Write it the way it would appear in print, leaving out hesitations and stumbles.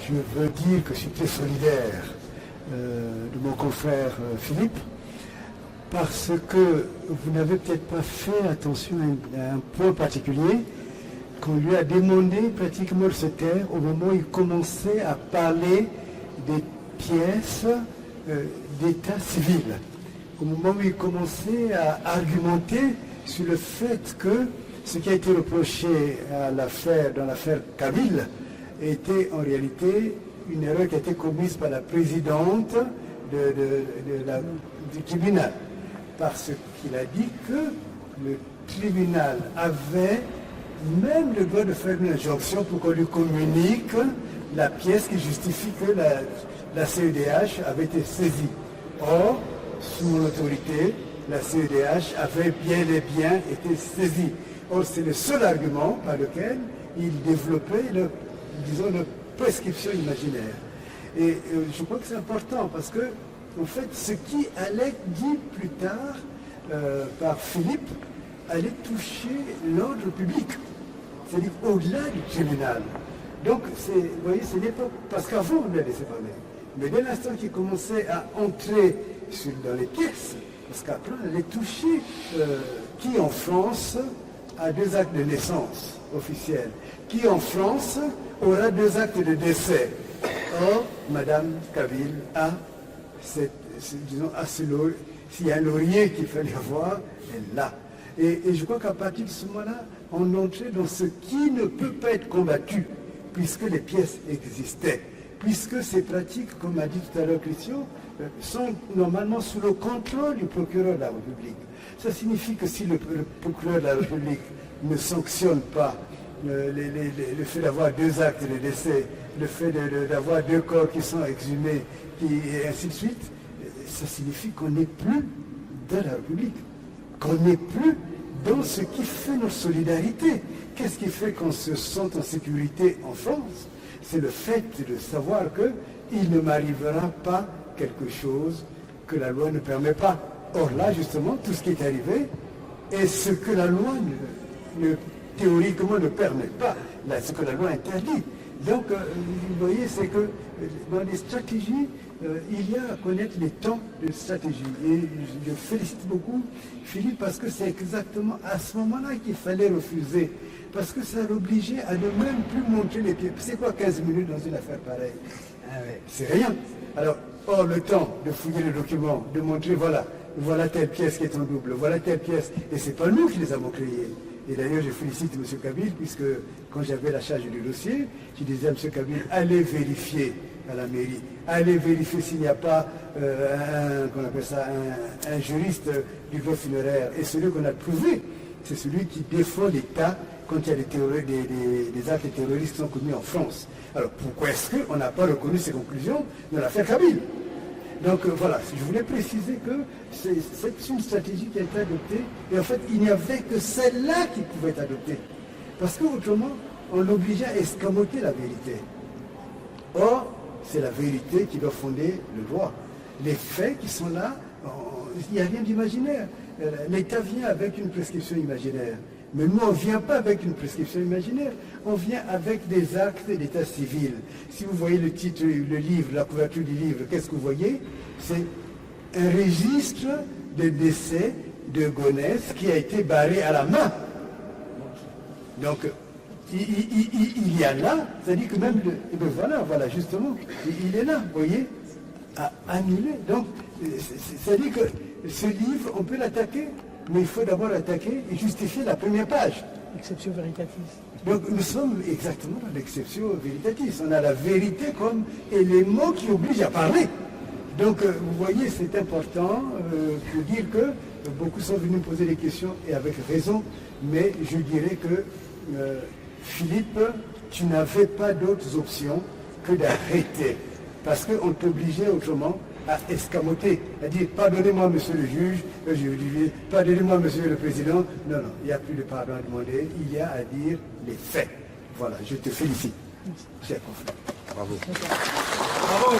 je veux dire que je suis très solidaire de mon confrère Philippe, parce que vous n'avez peut-être pas fait attention à un point particulier, qu'on lui a demandé pratiquement de se taire au moment où il commençait à parler des pièces d'état civil. Au moment où il commençait à argumenter sur le fait que ce qui a été reproché dans l'affaire Kabyle était en réalité une erreur qui a été commise par la présidente du tribunal. Parce qu'il a dit que le tribunal avait même le droit de faire une injonction pour qu'on lui communique la pièce qui justifie que la CEDH avait été saisie. Or, sous mon autorité, la CEDH avait bien et bien été saisie. Or, c'est le seul argument par lequel il développait, une prescription imaginaire. Et je crois que c'est important parce que, en fait, ce qui allait dit plus tard par Philippe allait toucher l'ordre public, c'est-à-dire au-delà du tribunal. Donc, vous voyez, ce n'est pas parce qu'avant on l'a laissé parler, mais dès l'instant qu'il commençait à entrer dans les pièces, parce qu'après on allait toucher qui en France a 2 actes de naissance officiels, qui en France aura 2 actes de décès. Or, Madame Kabyle a s'il y a un laurier qu'il fallait avoir, elle l'a. Et je crois qu'à partir de ce moment-là, on entrait dans ce qui ne peut pas être combattu, puisque les pièces existaient, puisque ces pratiques, comme a dit tout à l'heure Christian, sont normalement sous le contrôle du procureur de la République. Ça signifie que si le procureur de la République ne sanctionne pas le fait d'avoir 2 actes de décès, le fait d'avoir 2 corps qui sont exhumés, et ainsi de suite, ça signifie qu'on n'est plus dans la République, qu'on n'est plus dans ce qui fait notre solidarité. Qu'est-ce qui fait qu'on se sent en sécurité en France? C'est le fait de savoir qu'il ne m'arrivera pas quelque chose que la loi ne permet pas. Or là, justement, tout ce qui est arrivé est ce que la loi théoriquement ne permet pas, ce que la loi interdit. Donc, vous voyez, c'est que dans les stratégies, il y a à connaître les temps de stratégie. Et je félicite beaucoup Philippe parce que c'est exactement à ce moment-là qu'il fallait refuser. Parce que ça l'obligeait à ne même plus montrer les pieds. C'est quoi 15 minutes dans une affaire pareille? C'est rien. Alors, le temps de fouiller le document, de montrer, voilà telle pièce qui est en double, voilà telle pièce. Et c'est pas nous qui les avons créées. Et d'ailleurs, je félicite M. Kabyle, puisque quand j'avais la charge du dossier, je disais à M. Kabyle, allez vérifier à la mairie, allez vérifier s'il n'y a pas un juriste du droit funéraire. Et celui qu'on a trouvé, c'est celui qui défend l'État quand il y a des actes terroristes qui sont commis en France. Alors pourquoi est-ce qu'on n'a pas reconnu ces conclusions de l'affaire Kabyle? Donc voilà, je voulais préciser que c'est une stratégie qui a été adoptée, et en fait, il n'y avait que celle-là qui pouvait être adoptée. Parce qu'autrement, on l'obligeait à escamoter la vérité. Or, c'est la vérité qui doit fonder le droit. Les faits qui sont là, il n'y a rien d'imaginaire. L'État vient avec une prescription imaginaire. Mais nous, on ne vient pas avec une prescription imaginaire, on vient avec des actes d'état civil. Si vous voyez le titre, le livre, la couverture du livre, qu'est-ce que vous voyez? C'est un registre de décès de Gonesse qui a été barré à la main. Donc, il y a là, c'est-à-dire que même, voilà, justement, il est là, vous voyez, à annuler. Donc, c'est-à-dire que ce livre, on peut l'attaquer, mais il faut d'abord l'attaquer et justifier la première page. Exception veritatis. Donc nous sommes exactement dans l'exception veritatis. On a la vérité comme élément qui oblige à parler. Donc vous voyez, c'est important pour dire que beaucoup sont venus me poser des questions et avec raison, mais je dirais que Philippe, tu n'avais pas d'autres options que d'arrêter. Parce qu'on t'obligeait autrement à escamoter, à dire pardonnez-moi monsieur le juge, pardonnez-moi monsieur le président. Non, il n'y a plus de pardon à demander, il y a à dire les faits. Voilà, je te félicite, cher confrère. Bravo. Bravo.